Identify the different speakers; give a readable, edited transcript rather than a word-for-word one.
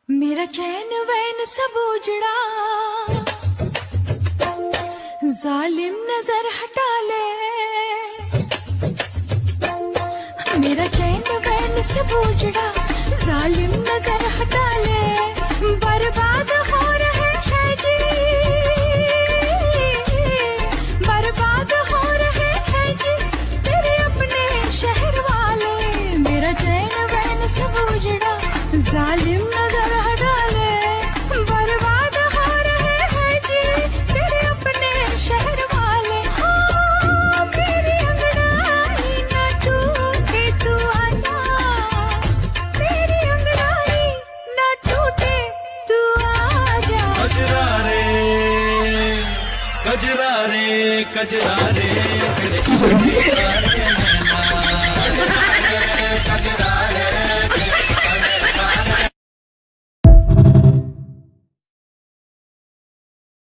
Speaker 1: मेरा चैन वैन सब उजड़ा, जालिम नजर हटा ले। मेरा चैन वैन सब उजड़ा, जालिम नजर हटा ले। बर्बाद हो रहे हैं जी, बर्बाद हो रहे हैं जी तेरे अपने शहर वाले। मेरा चैन वैन सब उजड़ा, जालिम नजर हटा ले। बर्बाद हो रहे हैं जी तेरे अपने शहर वाले। हाँ, मेरी अंगड़ाई न टूटे तू आजा, मेरी अंगड़ाई न टूटे तू आजा।
Speaker 2: कजरा रे कजरा रे कजरा रे